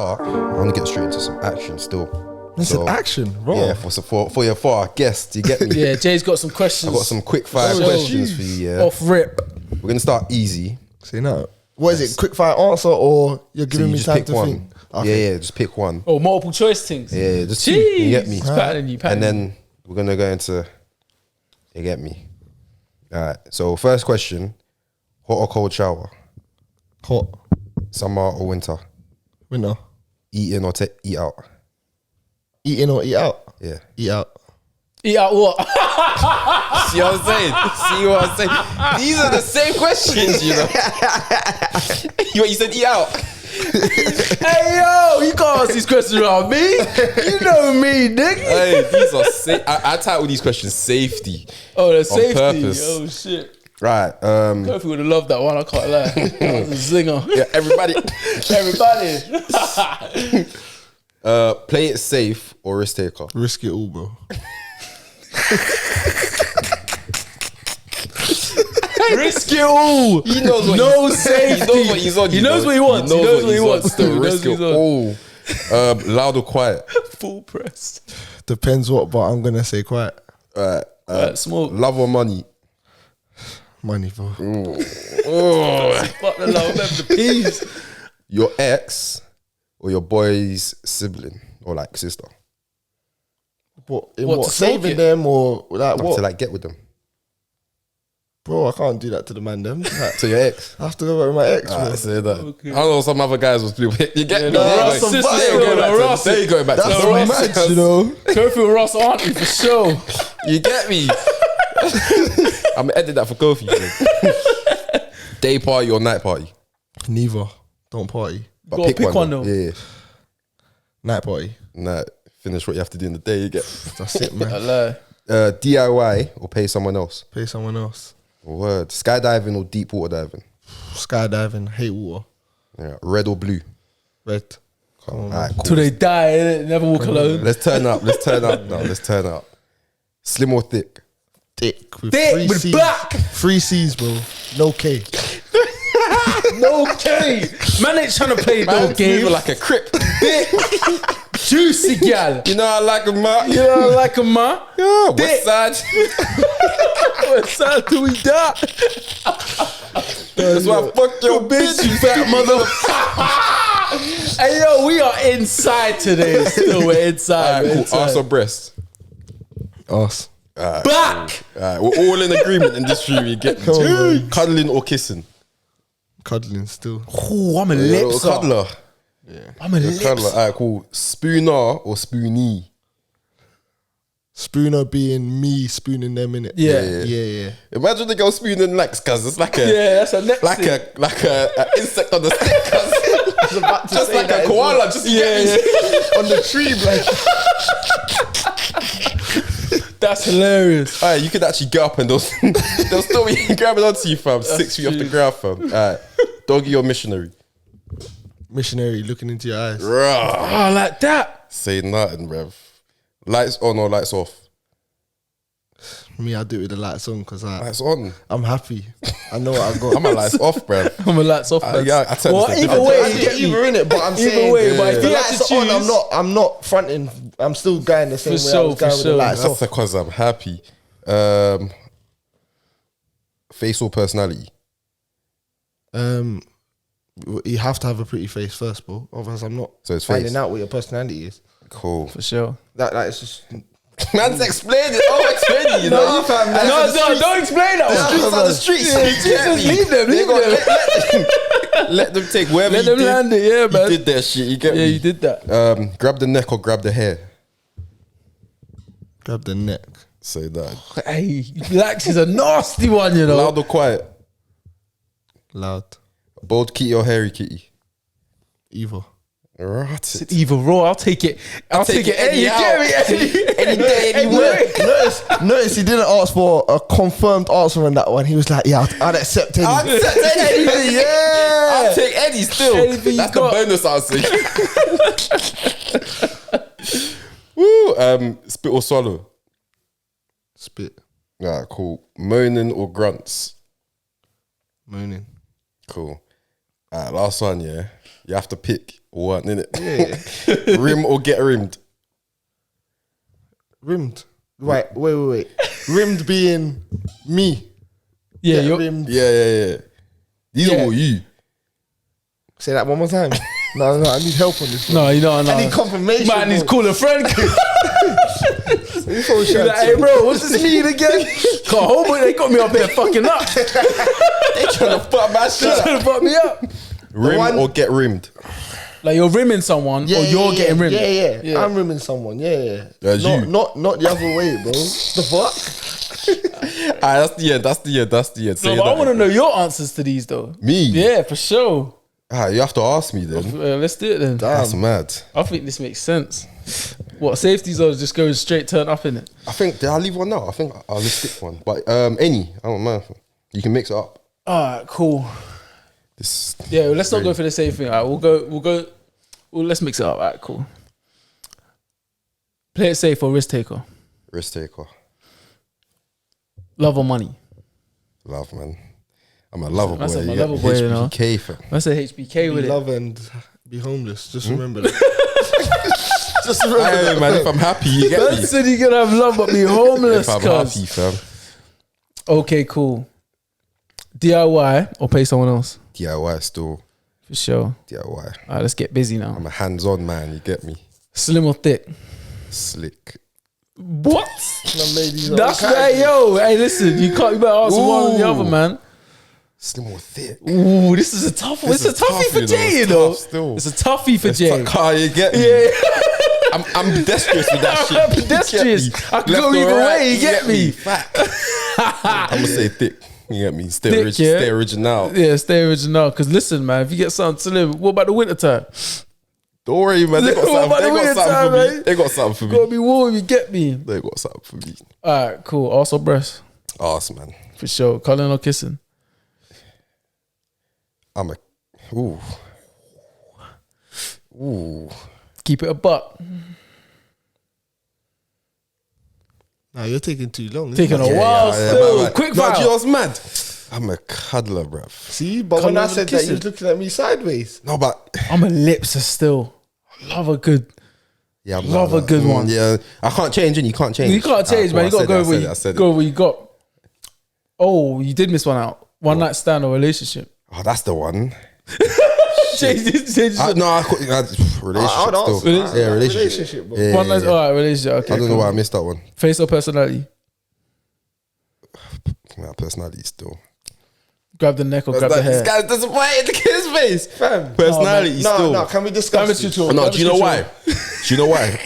start, I want to get straight into some action still. It's an action, bro. Yeah, for our guests, you get me? Yeah, Jay's got some questions. I've got some quick fire questions for you, yeah. Off rip. We're going to start easy. See, no. What is it, quick fire answer or you're giving me just time pick to one. think? Okay. Yeah, just pick one. Oh, multiple choice things. Yeah, just two. Jeez. You get me? It's better than you, And then we're going to go into, you get me? All right, so first question, hot or cold shower? Hot. Summer or winter? Winter. Eat in or eat out? Eat in or eat out? Yeah. Eat out. Eat out what? See what I'm saying? See what I'm saying? These are the same questions, you know. You said eat out. Hey, yo, you can't ask these questions around me. You know me, nigga. Hey, these are I title these questions safety. Oh, the safety. Purpose. Oh, shit. Right. Kofi would have loved that one, I can't lie. That was a zinger. Yeah, everybody. Play it safe or risk taker? Risk it all, bro. Risk it all. He knows what safety. He knows what he's on. He knows what he wants. He knows what he wants to. Risk it all. Loud or quiet? Full press. Depends what, but I'm going to say quiet. Smoke. Love or money? Money, bro. Fuck the love, the peas. Your ex or your boy's sibling or like sister? What, What, to saving smoke it? them or like what? To like get with them. Bro, I can't do that to the man them. Like, To your ex? I have to go back with my ex, bro. I say that. Okay. I know some other guys was doing. You get me? no, Ross, There you go. sister, There you go back to- Ross. there you go back to That's the so Ross. mad, you know. Kofi and Ross auntie for sure. You get me? I'm gonna edit that for Kofi. Day party or night party? Neither. Don't party. But Gotta pick one though. Yeah. Night party. Nah, finish what you have to do in the day. You get That's it, man. I lie. DIY or pay someone else. Pay someone else. Word. Skydiving or deep water diving. Skydiving. Hate water. Yeah. Red or blue. Red. Come on. All right, Till cool. they die, innit? Never walk alone. Let's turn up. Let's turn up now. Let's turn up. Slim or thick? Thick. With Thick three with C's. black. 3 C's, bro. No K. No K. Man ain't trying to play no Man's game. moving like a crip. Juicy gal. You know I like him, man. You know, like a man. Yeah, Thick. West side. What side do we die? That's why I fuck your bitch, you fat mother. Hey, yo, we are inside today. Still, we're inside. Alright, We're cool. inside. Arse or breast? Us. Back. Alright, we're all in agreement in this stream. You get Come on, me? Cuddling or kissing? Cuddling still. Oh, I'm a Little lipser. cuddler. I'm a Cuddler. lipser. Alright, cool. Spooner or spoony? Spooner being me spooning them in it. Yeah. Yeah. Imagine the girl spooning Lankz, cuz it's like a Yeah, that's a next like thing. a insect on the stick, cuz just like a koala, just Yeah. On the tree, like. That's hilarious. Alright, you could actually get up and they'll still be grabbing onto you, fam. 6 feet off the ground, fam. Alright, doggy or missionary? Missionary looking into your eyes. Rah. Oh, like that. Say nothing, bruv. Lights on or lights off? Me, I do it with the lights on because Lights on. I'm happy. I know what I got. I'm a lights off, bruv. I'm a lights off. Yeah, I tell Well, this either to way, I you do get me. either in it, but I'm Either saying way, but if the you had to lights on, choose- I'm not fronting. I'm still going the same For way I sure, was going for with sure. the lights That's off. because I'm happy. Face or personality? You have to have a pretty face first, bro. Otherwise, I'm not So it's finding face. out what your personality is. Cool. For sure. That is just. Man's explaining. Oh, explaining. You know, fam. No, don't explain that one. streets are the streets. just leave them, leave them. Let them take wherever Let you them did. land it, yeah, You man. did their shit. You get Yeah, me? you did that. Grab the neck or grab the hair. Grab the neck. Say that. Hey, Lax is a nasty one, you know. Loud or quiet? Loud. Bold kitty or hairy kitty? Evil. Right. Either raw, I'll take it. I'll take it. Hey, you get me? Any day, anywhere. Notice he didn't ask for a confirmed answer on that one. He was like, "Yeah, I'd accept any." I'll accept anything. Yeah. I'll take any still. Anything you That's the got. bonus answer. Woo. Spit or swallow? Spit. Alright, cool. Moaning or grunts? Moaning. Cool. Alright, last one, yeah. You have to pick one, innit? Yeah. Rim or get rimmed? Rimmed. Right, wait. Rimmed being me. Yeah, Get you're rimmed. Yeah. These are all you. Say that one more time. No, I need help on this one. no, you don't. I need confirmation. Man, he's bro. call a friend. He's probably He's like, hey, bro, what's this mean again? Can't hold me. They got me up here fucking up. They trying to fuck my shit. They trying to fuck me up. Rim or get rimmed? Like you're rimming someone, or you're getting rimmed. Yeah. I'm rimming someone. Yeah. That's you. Not the other way, bro. The fuck? Alright, that's the end. No, but I want to know your answers to these though. Me? Yeah, for sure. Alright, you have to ask me then. Let's do it then. That's mad. I think this makes sense. What, safeties or just go straight turn up in it? I think, did I leave one now? I think I'll just stick one. But any, I don't mind. You can mix it up. Alright, cool. This Yeah, let's not go for the same thing. Alright, we'll go. Well, let's mix it up. Alright, cool. Play it safe or risk taker? risk taker. Love or money? Love, man. I'm a lover boy. That's a You lover get boy, you know. HBK, fam. I say HBK with Be it. love and be homeless. Just remember that. Just remember Hey, that. man, if I'm happy, you get Man me. said you gonna have love but be homeless. If I'm cuz. happy, fam. Okay, cool. DIY or pay someone else? DIY still. For sure. DIY. Alright, let's get busy now. I'm a hands-on man, you get me. Slim or thick? Slick. What? That's right, right, yo. Hey, listen, you better answer one or the other, man. Slim or thick. Ooh, this is a tough one. It's a toughie for Jay, you know. It's a toughie for Jay. You get me? Yeah. I'm ambidextrous with that shit. I'm pedestrious. You get me? I can Left go or either right, way, you get me? Fact. I'm gonna say thick. You get me? Stay, Thick, yeah? stay original. Yeah, stay original. Because listen, man, if you get something slim, what about the winter time? Don't worry, man. They got What about the something, winter for time, me. man? They got something for Gotta me. be warm, you get me? They got something for me. Alright, cool. Also breast. Arse, man. For sure. Cuddling or kissing? I'm a. Ooh. Keep it a buck. Nah, you're taking too long. Taking a Yeah, while yeah, still. man. Quick No, fire. do you know what's mad? I'm a cuddler, bruv. See, but when I Cuddling said and that, you kissing. was looking at me sideways. No, but I'm a lipser still. Love a good. yeah, I'm Love not- a good one. Yeah, I can't change, and you can't change. You can't change, man. You gotta go where you go where you got. Oh, you did miss one out. One night stand or relationship. Oh, that's the one. Change this. No, relationship answer still. that. Yeah, relationship. Relationship, bro. Yeah, One night. yeah. All right, relationship. Okay. I don't know why I missed that one. Face or personality? Nah, personality still. Grab the neck or grab the This hair. guy's disappointed. Look at his face. Fam. Personality still. No, can we discuss Damage this? control. No, do you know Damage why? Do you know why?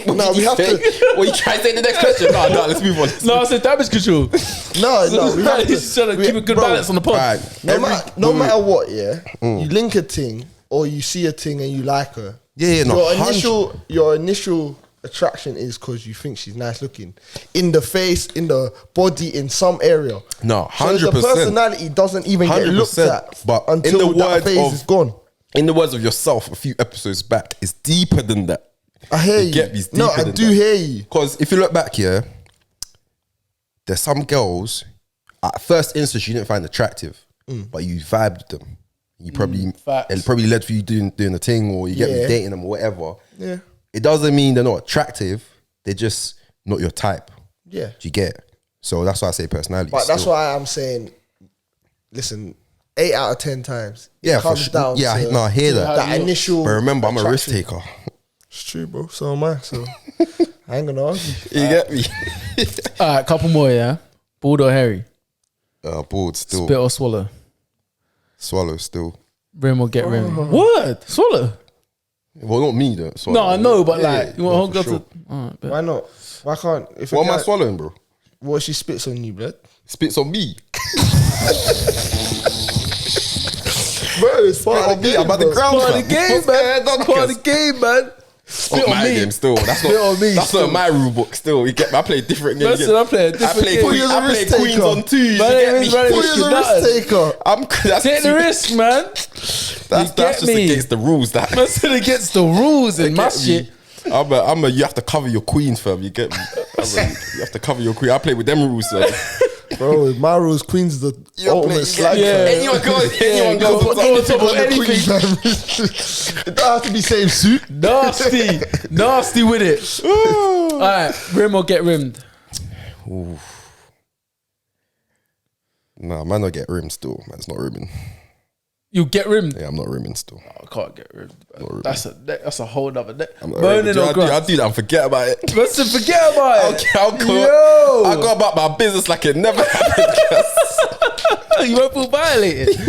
No, we have to. What you trying to say the next question? No, let's move on. No, I said damage control. No, we have to. He's trying to keep a good bro, balance on the pod. Alright, No matter what, yeah, you link a thing or you see a thing and you like her. Yeah, no, Your initial attraction is because you think she's nice looking in the face, in the body, in some area. No, So the 100%. personality doesn't even get looked 100%, at, but in until the that words phase of- is gone. In the words of yourself, a few episodes back, it's deeper than that. I hear you. Get me? It's No, deeper I than do that. hear you. Because if you look back here, there's some girls, at first instance, you didn't find attractive, but you vibed with them. You probably, facts. it probably led for you doing a thing, or you get me Yeah. dating them or whatever. Yeah, It doesn't mean they're not attractive, they're just not your type. yeah. Do you get it? So that's why I say personality. But that's still. why I'm saying, listen, 8 out of 10 times, Yeah, it for comes sure. down Yeah, to no, I hear that. that initial. But remember, I'm a risk attraction. taker. It's true, bro. So am I. So I ain't gonna argue. You get me? All right, couple more, yeah. Bald or hairy? Bored still. Spit or swallow? Swallow still. Rim or get rim? What? Swallow? Well, not me though. Swallow. No, I know, but Yeah, like, you want yeah, to hold for up sure. to. All right, bet. Why not? Why can't? If a What am I guy- swallowing, bro? What if she spits on you, blood? Spits on me. Bro, it's part on me. I'm about to ground Part of the game, man. Part of the game, man. Spit Not on my me. game still. That's Spit on not. me That's still. not my rule book. Still, you get me? I play different games. Listen, I play a different game. Who you're the I play risk queens taker? on twos. You Man, get man, me? man, Who is a risk taker? That's Take the too- risk, man. That's get just me? against the rules. That Man said against the rules in my Get me? shit. You have to cover your queens, fam. You get me? You have to cover your queen. I play with them rules, so. Bro, my rules, Queen's the ultimate slag. Anyone goes on top of anything. It don't have to be same suit. Nasty with it. Alright, rim or get rimmed? Ooh. Nah, man, I get rimmed still. Man's not rimming. You get rimmed? Yeah, I'm not rimming still. I can't get rimmed. That's a whole nother day. Moaning or grunt? I do that and forget about it. What's to forget about it? I'll go about my business like it never happened. You won't feel violated.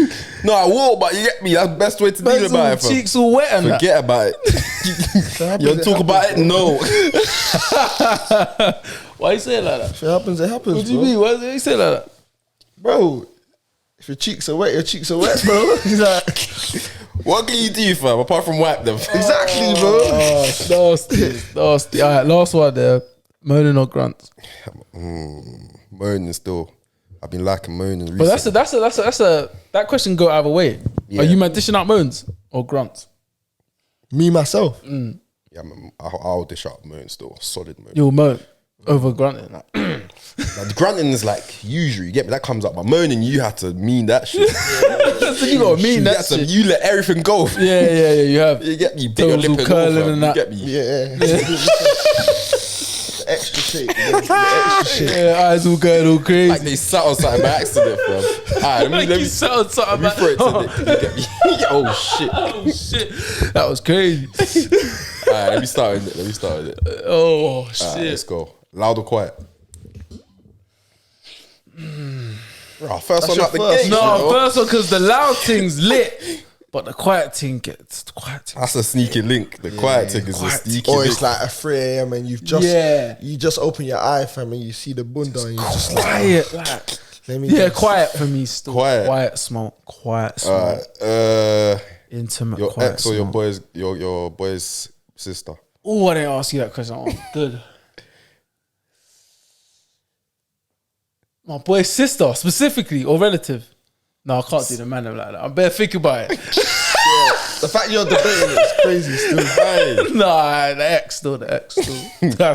No, I will, but you get me. That's the best way to deal about it. Cheeks all wet and forget about it. You don't talk about it? No. Why you say it like that? If it happens, it happens. What do you mean? Why do you say it like that? Bro, if your cheeks are wet, your cheeks are wet, bro. He's like, what can you do, fam, apart from wipe them? Exactly, bro. Nasty. All right, last one there. Moaning or grunt? Moaning still. I've been liking moaning recently. But that question go either way. Yeah. Are you man dishing out moans or grunts? Me, myself. Yeah, I'll dish out moan still. Solid moan. You'll moan over grunting. Like, the grunting is like usual, you get me? That comes up. But moaning, you have to mean that shit. So you gotta mean that shit. You let everything go. Yeah, you have. You get me? Bit your lip curling and that. You get me? Yeah. Extra shit. Extra shit. Yeah, eyes all going all crazy. Like they sat on something by accident, bro. Alright, let me sat on something by accident. You get me? Oh shit. That was crazy. Alright, let me start with it. Oh shit. Alright, let's go. Loud or quiet? Bro, first one out the gate. No, first one because the loud thing's lit. But the quiet thing gets That's a sneaky link. The quiet thing is a sneaky or link. it's like a 3 a.m. and you just open your eye, fam, and you see the bunda and you're just quiet, quiet for me still. Quiet smoke. Intimate. Your quiet ex or smoke. your boy's sister? Oh, I didn't ask you that question. Oh, good. My boy's sister specifically or relative? No, I can't do the man like that. I better think about it. The fact you're debating it's crazy still. Nah, the ex still. That's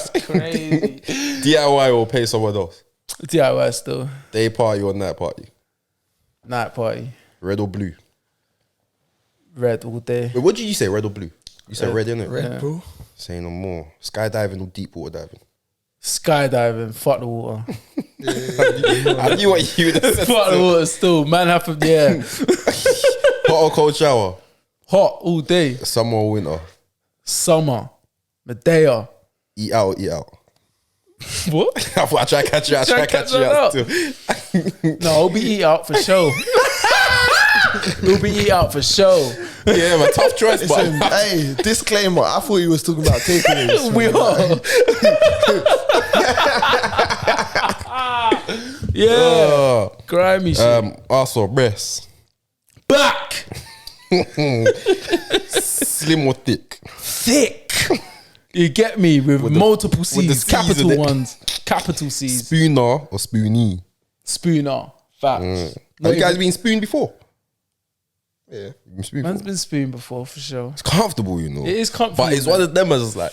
crazy. DIY or pay someone else? DIY still. Day party or night party? Night party. Red or blue? Red all day. Wait, what did you say? Red or blue? You said red, innit? Red, bro. Say no more. Skydiving or deep water diving? Skydiving, fuck the water. I knew what you would have said. Fuck the water still. Man, Hot or cold shower? Hot all day. Summer or winter? Summer. Medea. Eat out or eat out? What? I thought I'd try to catch you out. No, I'll be eat out for sure. We'll be eat out for sure. Yeah, my tough choice. But hey, disclaimer. I thought you was talking about takeaways. We are. Yeah. Grimy shit. Also, breasts. Back. Slim or thick? Thick. You get me with multiple C's, capital ones, capital C's. Spooner or spoony? Spooner. Facts. Have you guys been spooned before? Yeah. Man's been spooned before for sure. It's comfortable, you know. It is comfortable. But it's one of them as like,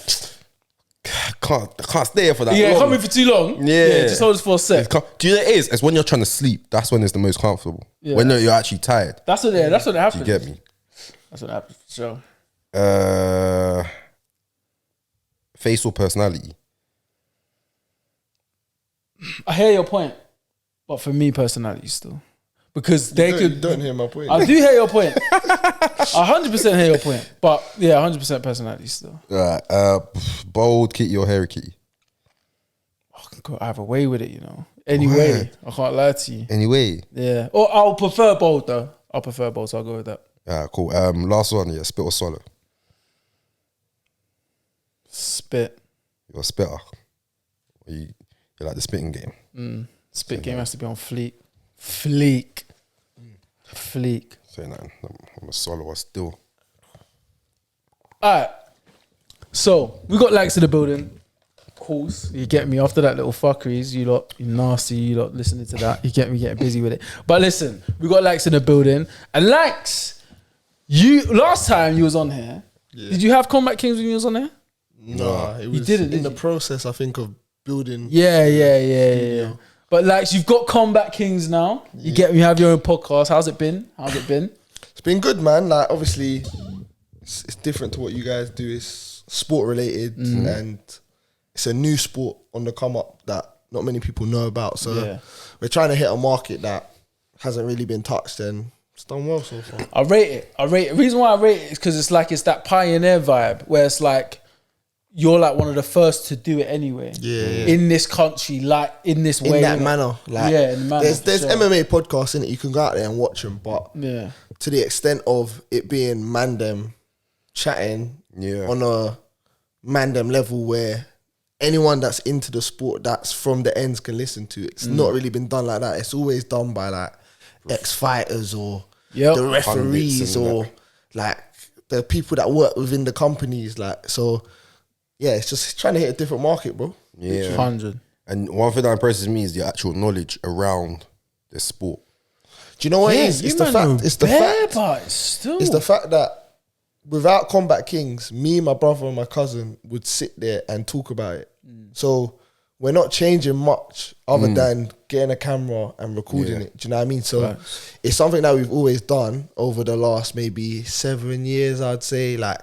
I can't stay here for that long. Yeah, coming for too long. Yeah. Just hold us for a sec. Do you know what it is? It's when you're trying to sleep. That's when it's the most comfortable. Yeah. When you're actually tired. That's what happens. Do you get me? That's what happens for sure. Face or personality? I hear your point. But for me, personality still. Because You don't hear my point. I do hear your point. 100% hear your point. But yeah, 100% personality still. Bold kitty or hairy kitty? I can go either way with it, you know. Anyway, I can't lie to you. Anyway. Yeah. Or I'll prefer bold though. I'll prefer bold, so I'll go with that. Cool. Last one, yeah. Spit or swallow? Spit. You're a spitter. You like the spitting game? Spit game has to be on fleek. Fleek. Say nothing. I'm a swallower still. Alright. So, we got Lankz in the building. Course, you get me. After that little fuckeries, you lot, you nasty, you lot listening to that. You get me getting busy with it. But listen, we got Lankz in the building. And Lankz, last time you was on here, did you have KOMBATKINGZ when you was on here? No, it was didn't, in the process, I think, of building. Yeah. But like, you've got KOMBATKINGZ now. You get me. You have your own podcast. How's it been? It's been good, man. Like, obviously, it's different to what you guys do. It's sport related, and it's a new sport on the come up that not many people know about. So we're trying to hit a market that hasn't really been touched, and it's done well so far. I rate it. The reason why I rate it is because it's that pioneer vibe where it's like you're like one of the first to do it anyway. Yeah. In this country, like in this way. In that manner. Like, in the manner. There's MMA podcasts in it. You can go out there and watch them, but to the extent of it being mandem chatting on a mandem level where anyone that's into the sport that's from the ends can listen to it. It's not really been done like that. It's always done by like ex-fighters or the referees or like the people that work within the companies. Like, so yeah, it's just trying to hit a different market, bro. Yeah. 100. And one thing that impresses me is the actual knowledge around the sport. Do you know what it is? It's the fact. It's the fact that without KOMBATKINGZ, me, my brother, and my cousin would sit there and talk about it. So we're not changing much other than getting a camera and recording it. Do you know what I mean? So it's something that we've always done over the last maybe 7 years, I'd say. Like,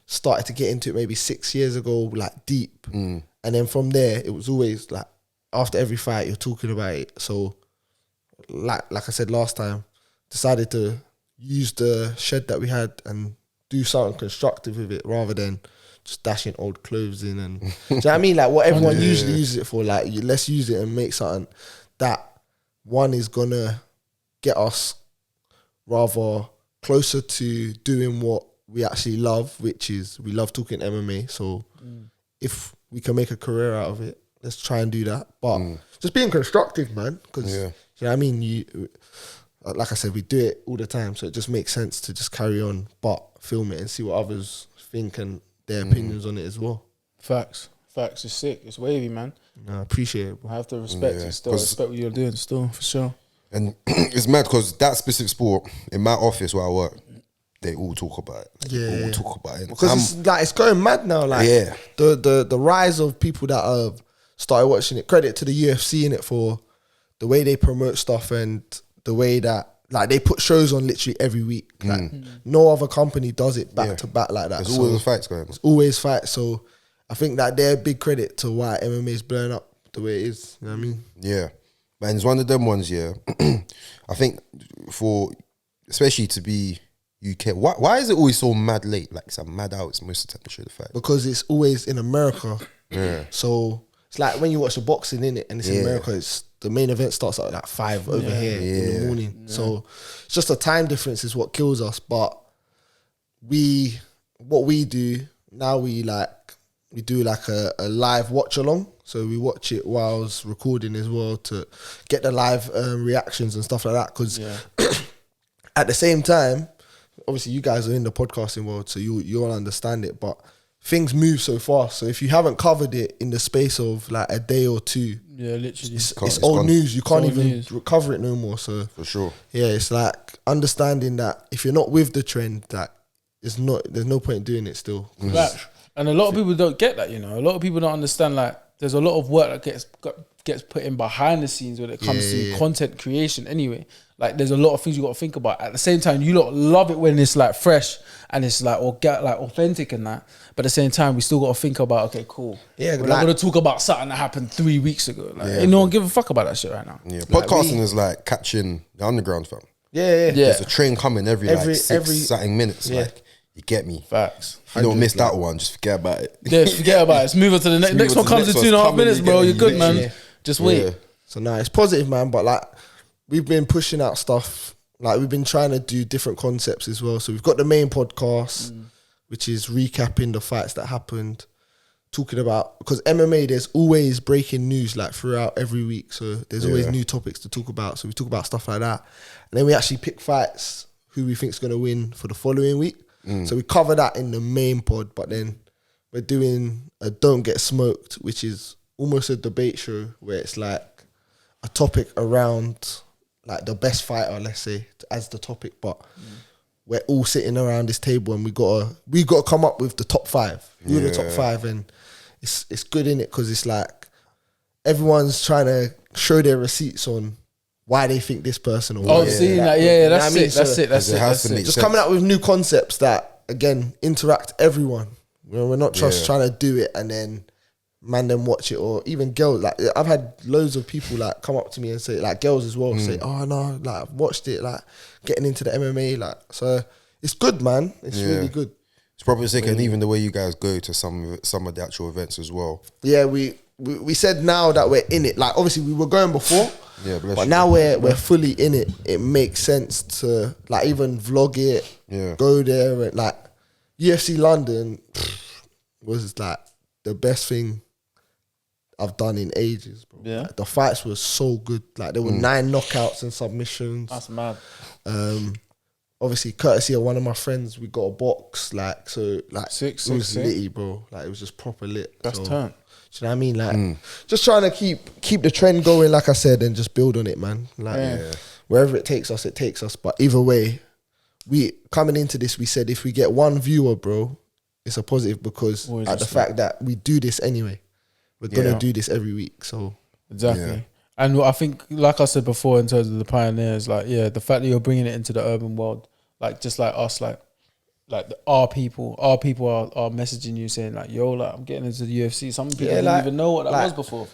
started to get into it maybe 6 years ago, like deep. And then from there, it was always like after every fight, you're talking about it. So like I said last time, decided to use the shed that we had and do something constructive with it rather than just dashing old clothes in. And do you know what I mean? Like what everyone usually uses it for, like let's use it and make something that one is gonna get us rather closer to doing what we actually love, which is we love talking MMA. So if we can make a career out of it, let's try and do that. But just being constructive, man, because you know what I mean? You, like I said, we do it all the time, so it just makes sense to just carry on, but film it and see what others think and their opinions on it as well. Facts. It's sick. It's wavy, man. I appreciate it, bro. I have to respect it still. Respect what you're doing still, for sure. And it's mad because that specific sport, in my office where I work, they all talk about it. They all talk about it. Because it's going mad now. Like the rise of people that have started watching it. Credit to the UFC in it for the way they promote stuff and the way that like they put shows on literally every week. Like no other company does it back to back like that. There's always fights going on. There's always fights. So I think that they're big credit to why MMA is blowing up the way it is. You know what I mean? Yeah. Man, it's one of them ones, I think for, especially to be UK, why is it always so mad late? Like some mad hours most of the time to show the fight. Because it's always in America. So it's like when you watch the boxing in it and it's in America, it's the main event starts at like 5 over here in the morning. So it's just a time difference is what kills us. But what we do now, we do like a live watch along. So we watch it whilst recording as well to get the live reactions and stuff like that. Because at the same time, obviously you guys are in the podcasting world, so you'll understand it. But things move so fast. So if you haven't covered it in the space of like a day or two, literally, it's old news. You can't even recover it no more. So for sure, it's like understanding that if you're not with the trend, that there's no point in doing it still. And a lot of people don't get that. A lot of people don't understand. Like, there's a lot of work that gets put in behind the scenes when it comes to content creation. Anyway, like there's a lot of things you got to think about. At the same time, you lot love it when it's like fresh and it's like authentic and that. But at the same time, we still got to think about, okay, cool. Yeah, we're not going to talk about something that happened 3 weeks ago. Like, no one give a fuck about that shit right now. Yeah, podcasting is like catching the underground, fam. Yeah. There's a train coming every 6 something minutes. Like, you get me. Facts. If you don't miss that one, just forget about it. Yeah, forget about it. Let's move on to the next one. Comes in 2.5 minutes, bro. You're good, man. Just wait. So it's positive, man. But like, we've been pushing out stuff. Like, we've been trying to do different concepts as well. So we've got the main podcast, which is recapping the fights that happened, talking about, because MMA, there's always breaking news like throughout every week. So there's always new topics to talk about. So we talk about stuff like that. And then we actually pick fights, who we think is going to win for the following week. So we cover that in the main pod, but then we're doing a Don't Get Smoked, which is almost a debate show where it's like a topic around like the best fighter, let's say, as the topic, but we're all sitting around this table and we gotta come up with the top 5. Who are the top 5? And it's good in it because it's like everyone's trying to show their receipts on why they think this person. Or seeing that, that's it. That's it. Just coming out with new concepts that again interact everyone. We're not just trying to do it and then man them watch it, or even girls. Like I've had loads of people like come up to me and say, like girls as well, say, "Oh no, like I've watched it, like getting into the MMA, like so." It's good, man. It's really good. It's probably sick, and even the way you guys go to some of the actual events as well. Yeah, we said now that we're in it. Like obviously we were going before, but now we're fully in it. It makes sense to like even vlog it, go there, and like UFC London was like the best thing I've done in ages, bro. Yeah, like, the fights were so good. Like there were 9 knockouts and submissions. That's mad. Obviously, courtesy of one of my friends, we got a box. Like so, like sick, it was litty, bro. Like it was just proper lit. That's turn. Do you know what I mean? Like just trying to keep the trend going, like I said, and just build on it, man. Like wherever it takes us, it takes us. But either way, we coming into this, we said if we get 1 viewer, bro, it's a positive because at the fact that we do this anyway. We're gonna do this every week, so exactly. Yeah. And I think, like I said before, in terms of the pioneers, like the fact that you're bringing it into the urban world, like just like us, like our people are messaging you saying like, "Yo, like I'm getting into the UFC." Some people didn't even know what that was before.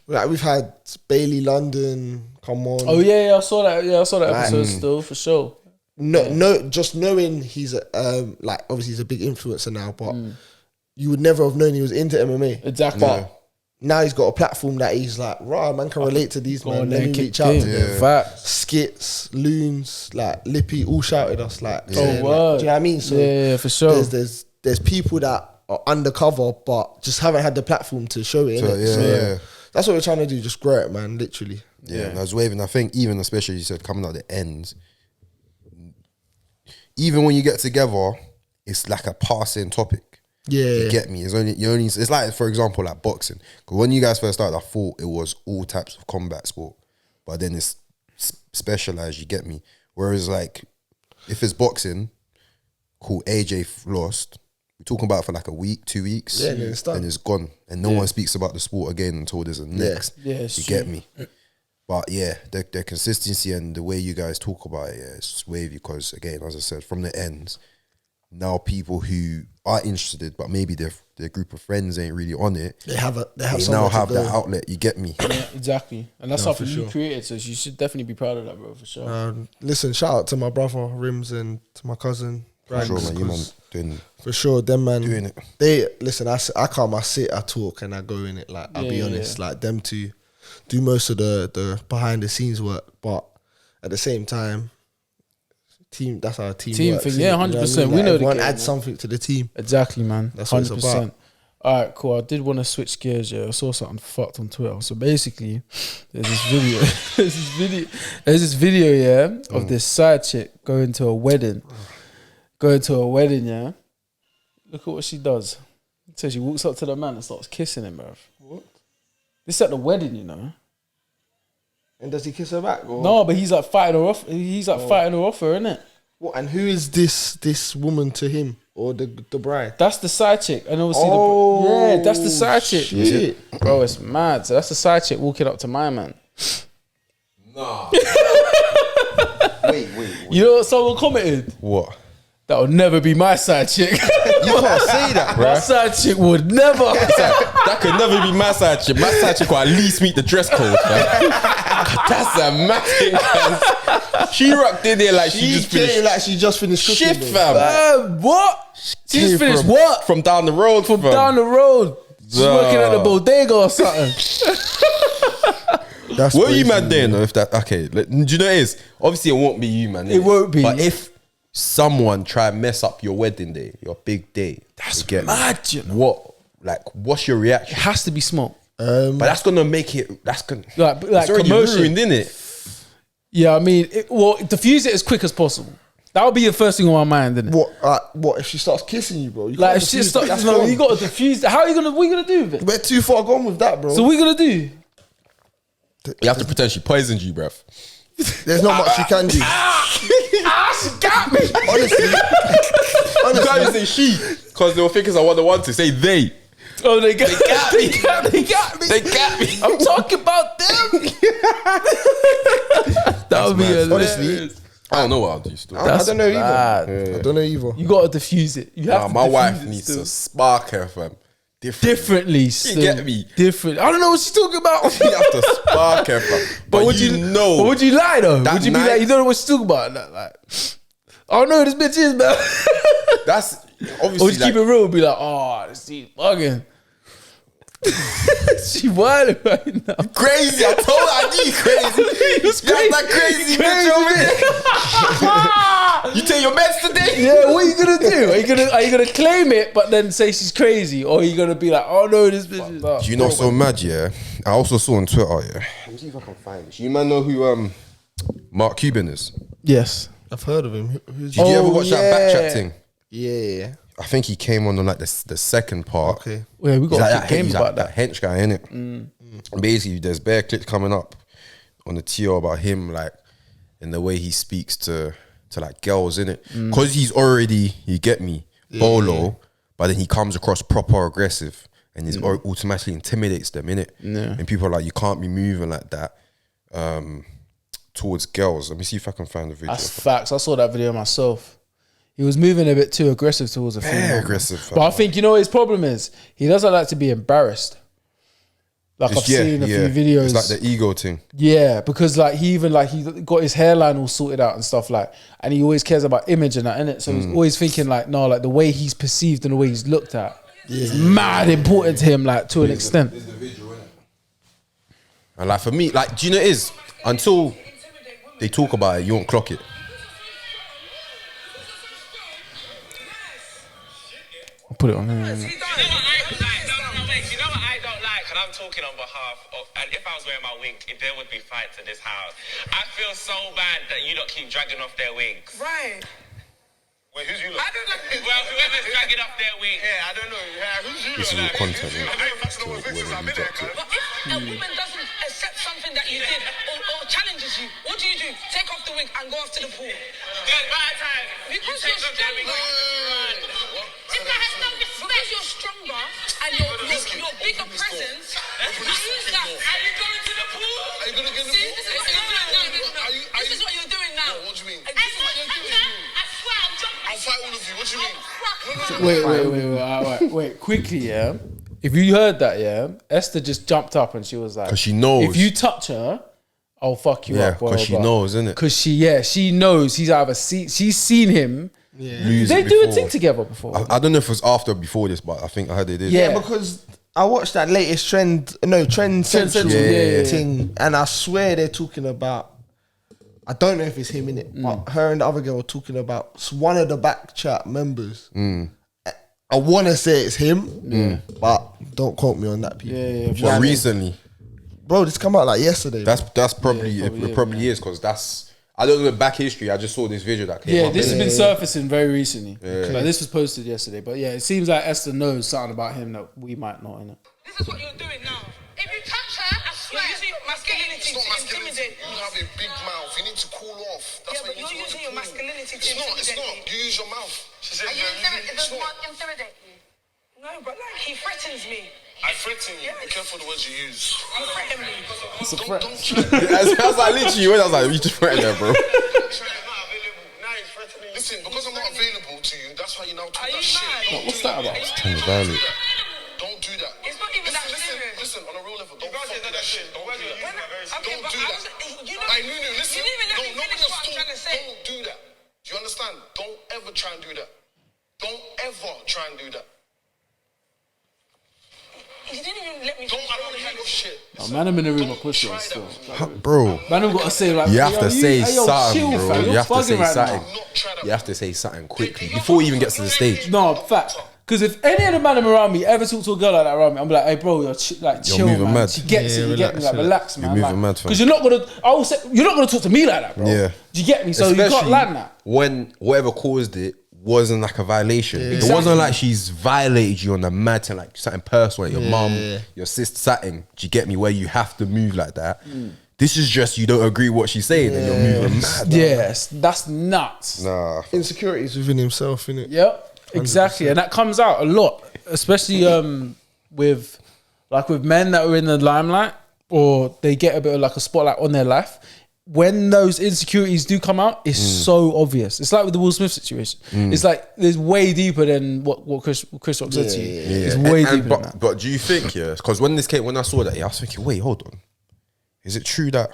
Like we've had Bailey London come on. Oh I saw that. Yeah, I saw that episode still for sure. No, just knowing he's like obviously he's a big influencer now, but you would never have known he was into MMA. Exactly. But now he's got a platform that he's like, right, man can relate to these, man. Let me reach out to them. Skits, Loons, like Lippy, all shouted us like, word. Do you know what I mean? So for sure. There's people that are undercover but just haven't had the platform to show it. So that's what we're trying to do, just grow it, man, literally. Yeah, and I was waving. I think even especially you said coming out the ends, even when you get together, it's like a passing topic. Yeah, you get me. It's like, for example, like boxing. Because when you guys first started, I thought it was all types of combat sport, but then it's specialized. You get me. Whereas like, if it's boxing, cool. AJ lost. We're talking about it for like a week, 2 weeks, and then it's done. And it's gone, and no one speaks about the sport again until there's a next. You get me. But yeah, the consistency and the way you guys talk about it, it's wavy. Because again, as I said, from the ends. Now people who are interested, but maybe their group of friends ain't really on it. They now have that outlet. You get me? Yeah, exactly, and that's something you created. So you should definitely be proud of that, bro, for sure. Listen, shout out to my brother Rims and to my cousin. For sure, man. You man doing for sure. Them man doing it. They listen. I come, I sit, I talk, and I go in it. Like I'll be honest. Like them two do most of the behind the scenes work, but at the same time. Team, that's our team thing, 100%. We know everyone adds something to the team. Exactly, man. That's what 100%. It's about. All right, cool. I did want to switch gears. I saw something fucked on Twitter. So basically, there's this video, of this side chick going to a wedding. Yeah. Look at what she does. So she walks up to the man and starts kissing him, bruv. What? This at the wedding, you know. And does he kiss her back? Or? No, but he's like fighting her off. He's like fighting her off her, innit? What? And who is this woman to him or the bride? That's the side chick, and obviously that's the side chick. Shit. Bro, it's mad. So that's the side chick walking up to my man. Nah. wait. You know what someone commented? What? That would never be my side chick. You can't say that, bro. My side chick would never. That could never be my side chick. My side chick will at least meet the dress code. That's a mad thing. She rocked in there like she just finished cooking. Shift, fam. What? She's finished what? From down the road. From down the road. She's working at the bodega or something. That's what are you man doing though? If that okay, do you know what it is? Obviously, it won't be you, man. It won't be. But if someone try and mess up your wedding day, your big day, that's mad. You know? What? Like, what's your reaction? It has to be smoke. But that's gonna make it. That's gonna like it's already commotion. ruined, innit? Yeah, I mean, diffuse it as quick as possible. That would be the first thing on my mind, isn't it? What if she starts kissing you, bro? Like if she starts, you got to diffuse. How are you gonna? What are you gonna do with it? We're too far gone with that, bro. So what are you gonna do? You have to pretend she poisoned you, bruv. There's not much she can do. She got me. Honestly. You can't even say she, because they were thinking I want the one to say they. Oh, they got me. They got me. They got me. I'm talking about them. That would be honestly. I don't know what I'll do still. I don't know bad. either. I don't know either. You gotta diffuse it. You have to my diffuse wife it needs still. to spark her, fam. Differently still. You get me? Different. I don't know what she's talking about. You have to spark her, fam. But would you know. But would you lie though? That Would you be night- like, you don't know what she's talking about? Like, I don't know who this bitch is, man. That's Or obviously just keep it real and be like, oh, this is bugging. She wild right now. crazy. I told her I knew you crazy. You're that crazy bitch over there. You take your meds today? Yeah, what are you gonna do? Are you gonna claim it but then say she's crazy? Or are you gonna be like, oh no, this bitch is Do you know so mad, yeah? I also saw on Twitter, yeah. Let me see if I can find it. You man know who Marc Cuban is? Yes. I've heard of him. Who's Did you ever watch that back chat thing? Yeah. I think he came on like the second part. Okay. Yeah, we got a game he's about like that hench guy, innit? Basically, there's bare clips coming up on the TO about him, like, in the way he speaks to like girls, innit? Because he's already, you get me, bolo, but then he comes across proper aggressive and he's automatically intimidates them, innit? Yeah. And people are like, you can't be moving like that towards girls. Let me see if I can find the video. That's facts. I saw that video myself. He was moving a bit too aggressive towards a female. aggressive, fam. But I think, you know what his problem is? He doesn't like to be embarrassed. Like I've seen a few videos. It's like the ego thing. Yeah, because like he got his hairline all sorted out and stuff like, and he always cares about image and that, innit? So he's always thinking like, no, like the way he's perceived and the way he's looked at is mad important to him, like to an extent. It's the visual, innit? And like for me, like, do you know what it is? Until they talk about it, you won't clock it. I'll put it on there. You know what I don't like, and I'm talking on behalf of, and if I was wearing my wig, there would be fights in this house. I feel so bad that you don't keep dragging off their wigs. Right. Wait, who's you lot? I don't know. Well, whoever's dragging off their wig. Yeah, I don't know. Yeah, who's you This is all content, innit? So when we reject it. But if a woman doesn't accept something that you did or challenges you, what do? Take off the wig and go off to the pool. Good, right time. Because you're stronger. Because you're stronger and your bigger presence, you use that. Are you going to the pool? Are you going to get in the pool? This is what you're doing now. What do you mean? This is what you're doing. I swear I'm jumping. I'll fight all of you. What do you mean? Wait, quickly, yeah. If you heard that, yeah, Esther just jumped up and she was like, because she knows. if you touch her, I'll fuck you up. because she knows, innit? Because she knows she's seen him. Lose They it do a before. thing together before. I don't know if it was after or before this, but I think I heard they did. Yeah. Yeah, because I watched that latest Trend Central Yeah. thing, and I swear they're talking about, I don't know if it's him in it, but her and the other girl were talking about one of the back chat members. I want to say it's him, but don't quote me on that, people. But recently, Bro, this come out like yesterday. that's probably it probably is because that's, I don't know the back history. I just saw this video that came up. This has been surfacing very recently. Like this was posted yesterday, but yeah, it seems like Esther knows something about him that we might not. In it. This is what you're doing now. If you touch her, I swear, you're using your masculinity to intimidate. You have a big mouth. You need to cool off. Yeah, but you're using your masculinity to It's intimidate not. me. You use your mouth. She said, Are you intimidate me? No, but like he threatens me. I threaten you. Be careful the words you use. You threaten me. It's a threat. Don't try. I was like, literally, when I was like, you just threatened her, bro. Now he's threatening. Listen, because I'm not available to you, that's how you now talk Are that you shit. mad? Don't What's do that about? Don't do that. It's not even that serious. Listen, on a real level, don't fuck with that shit. Don't do that. Okay, Don't but do I that. was, you know, I knew. Listen. you didn't even let me No, finish what I'm trying to say. Don't do that. Do you understand? Don't ever try and do that. Don't ever try and do that. You didn't even let me Don't, finish I what don't I'm hear trying no to say. shit. Oh, man, I'm in the room of Don't pussy try still. that. Bro, Man, I've got to say like, you have to say chill, something, bro. fam. You You're have to say bugging right now. something. Not try that. You have to say something quickly before he even gets to the stage. No, fact. Because if any of the man around me ever talk to a girl like that around me, I'm like, hey, bro, you're chill, moving man. mad. She gets it. You get me? Like, relax, man. You're moving mad, fam. Because you're not gonna. I will say, you're not gonna talk to me like that, bro. Yeah. Do you get me? So you can't land that. When whatever caused it wasn't like a violation. It Exactly. wasn't like she's violated you on the mat and like something personal, like your mum, your sister, something. Do you get me? Where you have to move like that. This is just you don't agree what she's saying and you're moving mad. Yes, that's nuts. Nah. Insecurities within himself, innit? Yep, exactly, and that comes out a lot, especially with men that are in the limelight, or they get a bit of like a spotlight on their life, when those insecurities do come out, it's so obvious. It's like with the Will Smith situation. It's like it's way deeper than what Chris Rock said to you. It's way deeper than that. But do you think, because when I saw that, I was thinking, wait, hold on. Is it true that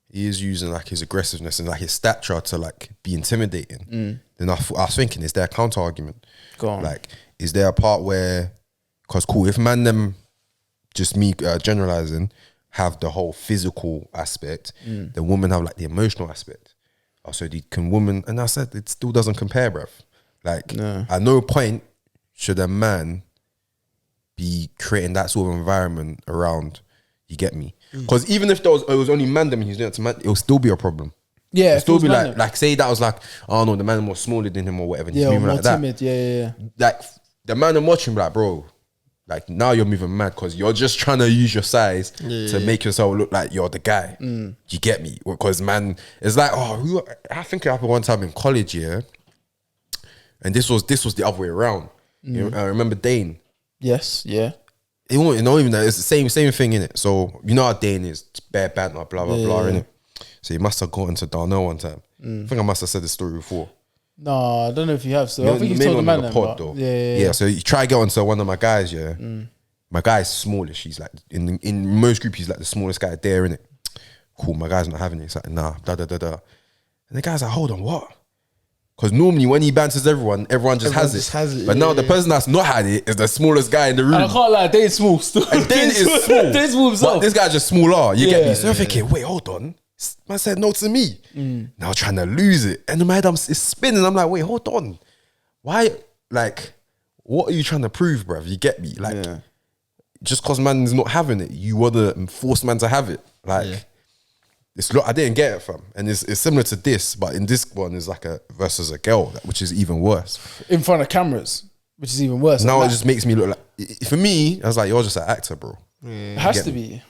he is using like his aggressiveness and like his stature to like be intimidating? Then I was thinking, is there a counter argument? Go on. Like, is there a part where, because cool, if man them, just me generalizing, have the whole physical aspect, the women have like the emotional aspect. Also, can women, and I said it still doesn't compare, bruv. Like, at no point should a man be creating that sort of environment around. You get me? Because even if it was only man them and he's doing it to man, it'll still be a problem. Yeah, it'll still be like say that was like, oh no, the man was smaller than him or whatever. And he's moving more like timid. That. Yeah. Like the man I'm watching, like, bro, like now you're moving mad because you're just trying to use your size to make yourself look like you're the guy. You get me? Because man, it's like, I think it happened one time in college, yeah. And this was the other way around. You know, I remember Dane. Yes, yeah. It won't, even that it's the same thing in it. So you know how Dane is, bare banter, blah blah blah, innit? So he must have gone into Darnell one time. I think I must have said this story before. No, I don't know if you have. So I think you told the man pod, though. Yeah. So you try to get onto one of my guys. Yeah, my guy's smallish. He's like in most groups, he's like the smallest guy there, innit? Cool. My guy's not having it. It's like nah, da da da da. And the guy's like, hold on, what? Because normally when he banters everyone just has it. But now the person that's not had it is the smallest guy in the room. And I can't lie, Dane's small still. And Dane is small. Dane's small himself. But this guy's just smaller. You get me? So I'm thinking, wait, hold on. Man said no to me. Now trying to lose it. And in my head, it's spinning. I'm like, wait, hold on. Why? Like, what are you trying to prove, bruv? You get me? Like, just because man's not having it, you want to force man to have it. Like, I didn't get it, fam. And it's similar to this, but in this one, it's like versus a girl, which is even worse. In front of cameras, which is even worse. Now it just makes me look like, for me, I was like, you're just an actor, bro. It has to be.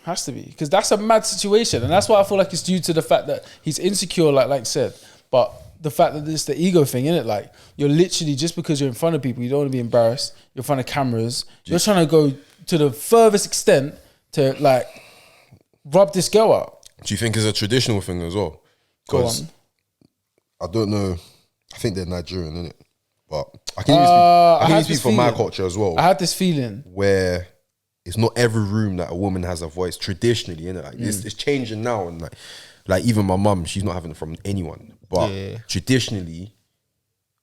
Because that's a mad situation. And that's why I feel like it's due to the fact that he's insecure, like I said. But the fact that it's the ego thing, innit? Like, you're literally, just because you're in front of people, you don't want to be embarrassed. You're in front of cameras. You're trying to go to the furthest extent to, like, rub this girl out. Do you think it's a traditional thing as well? Because I don't know. I think they're Nigerian, innit? But I can even speak for my culture as well. I had this feeling where it's not every room that a woman has a voice traditionally, innit? Like it's changing now, and like even my mum, she's not having it from anyone. But traditionally,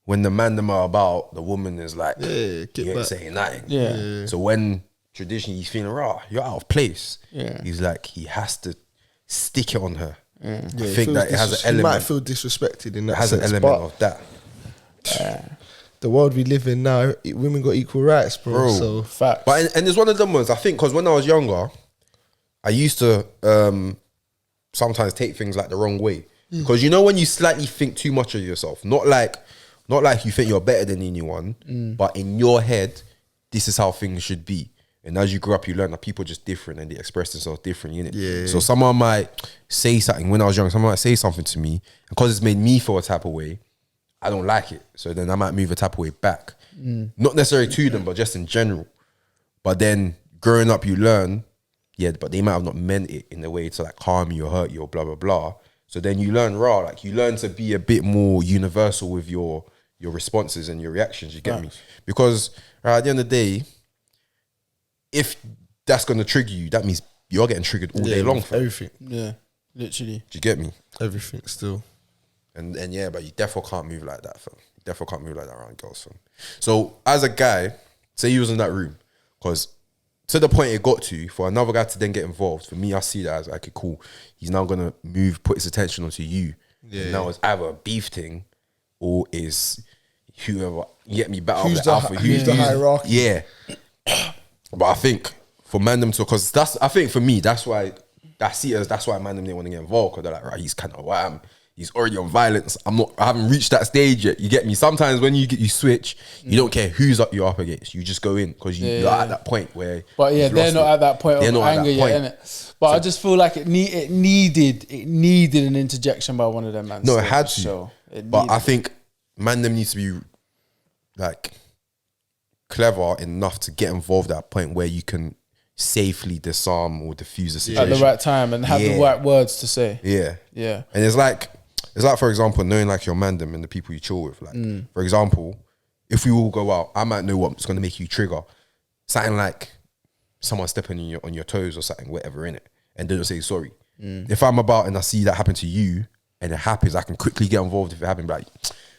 when the man them are about, the woman is like, you ain't saying nothing. Yeah. So when traditionally he's feeling you're out of place. He's like, he has to stick it on her. I think that it has an element. You might feel disrespected in that sense. It has an element of that. The world we live in now, women got equal rights, bro. So fact. But and it's one of them ones, I think, because when I was younger, I used to sometimes take things like the wrong way. Because you know when you slightly think too much of yourself, not like you think you're better than anyone, but in your head, this is how things should be. And as you grow up, you learn that people are just different and they express themselves different, innit? Yeah. So someone might say something when I was young, someone might say something to me, and because it's made me feel a type of way, I don't like it. So then I might move a type of way back. Not necessarily to them, but just in general. But then growing up, you learn, but they might have not meant it in a way to like harm you or hurt you or blah, blah, blah. So then you learn you learn to be a bit more universal with your responses and your reactions, you get me? Because at the end of the day, if that's going to trigger you, that means you're getting triggered all day long. Everything. Yeah, literally. Do you get me? Everything still. And but you definitely can't move like that, fam. You definitely can't move like that around girls, fam. So as a guy, say you was in that room, because to the point it got to, for another guy to then get involved, for me, I see that as, okay, cool. He's now going to put his attention onto you. Yeah. And now it's either a beef thing or is whoever, you get me, battle who's the alpha. Who's the hierarchy? Yeah. But I think for man them to, because I think for me, that's why man them didn't want to get involved, because they're like, right, he's kind of wham. He's already on violence. I haven't reached that stage yet. You get me? Sometimes when you switch, you don't care who's you're up against. You just go in because you're at that point where. But they're not at that point of anger yet, innit? But I just feel like it needed an interjection by one of them, man. No, it had to. But I think man them needs to be like clever enough to get involved at a point where you can safely disarm or diffuse the situation at the right time and have the right words to say. Yeah. And it's like for example, knowing like your mandem and the people you chill with. Like for example, if we all go out, I might know what's going to make you trigger. Something like someone stepping on your toes or something, whatever in it, and they don't say sorry. If I'm about and I see that happen to you and it happens, I can quickly get involved if it happens. Like,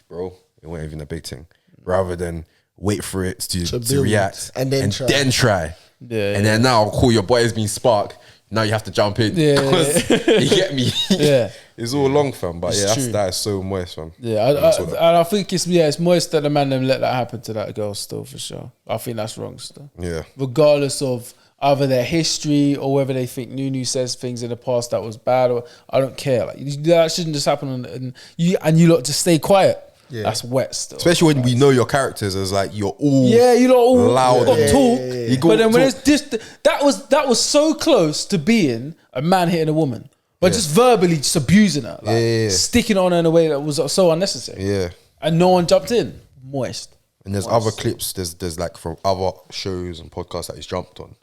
bro, it wasn't even a big thing. Rather than wait for it to react and then try. Yeah, and then now I'll call your boy has been spark. Now you have to jump in. Yeah. You get me? Yeah. It's all long, fam. But that is so moist, fam. Yeah, and I think it's moist that the man them let that happen to that girl still, for sure. I think that's wrong still. Yeah. Regardless of either their history or whether they think Nunu says things in the past that was bad, or I don't care. Like that shouldn't just happen and you lot just stay quiet. Yeah. That's wet still. Especially when we know your characters as like you're all you're not all loud. Talk. But then when it's just that was so close to being a man hitting a woman. But just verbally just abusing her. Like sticking on her in a way that was so unnecessary. Yeah. And no one jumped in. Moist. And there's other clips, there's like from other shows and podcasts that he's jumped on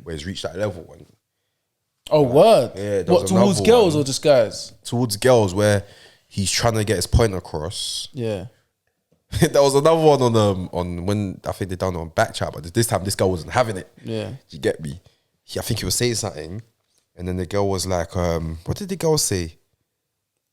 where he's reached that level. And word. Yeah. What, towards girls or just guys? Towards girls where he's trying to get his point across. Yeah. There was another one on when I think they done it on BKCHAT, but this time this girl wasn't having it. Yeah. You get me? I think he was saying something, and then the girl was like, what did the girl say?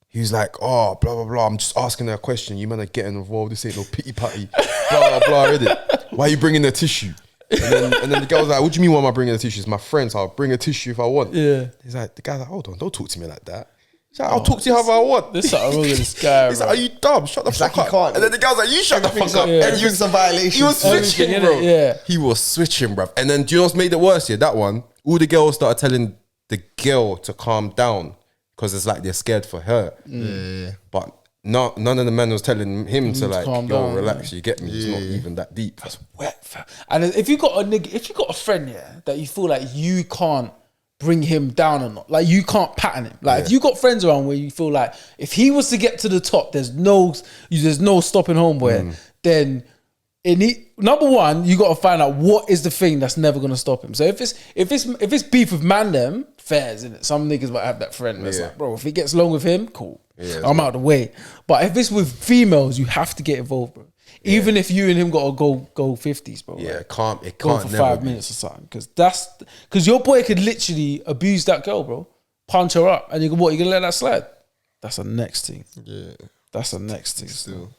He was like, oh, blah, blah, blah. I'm just asking her a question. You man are getting involved. This ain't no pity patty. Blah, blah, blah, innit? Why are you bringing the tissue? And then the girl was like, what do you mean why am I bringing the tissue? It's my friend, so I'll bring a tissue if I want. Yeah. He's like, the guy's like, hold on, don't talk to me like that. He's like, I'll talk to you however I want. There's something wrong with this guy. He's like, are you dumb? Shut the fuck up. Can't. And then the guy's like, you shut the fuck up. And you was a violation. He was switching, bro. Yeah. He was switching, bro. And then do you know what's made it worse here? That one, all the girls started telling the girl to calm down because it's like they're scared for her. Yeah. But none of the men was telling him to like, yo, down, relax, you get me. It's not even that deep. That's wet, fam. And if you got a friend, that you feel like you can't bring him down or not, like you can't pattern him. Like if you got friends around where you feel like if he was to get to the top, there's no stopping homeboy. Then number one, you got to find out what is the thing that's never gonna stop him. So if it's beef with man, them fairs, innit? Some niggas might have that friend that's like, bro, if it gets along with him, cool. Yeah, I'm out of the way. But if it's with females, you have to get involved, bro. Yeah. Even if you and him got to go 50s, bro. Yeah, like, it can't go for 5 minutes or something. Because your boy could literally abuse that girl, bro. Punch her up. And you gonna let that slide? That's the next thing. Yeah. That's the next thing. Still.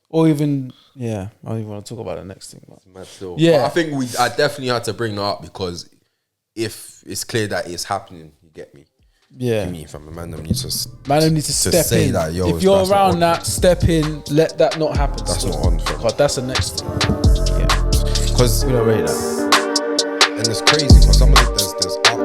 Or even, I don't even want to talk about the next thing. Mad still. Yeah. But I think I definitely had to bring that up because if it's clear that it's happening, you get me. Yeah, me from a man need to step in. That, yo, if you're around that, step in. Let that not happen. That's not on. God, that's the next thing. Yeah, because we don't rate that. And it's crazy because some of there's other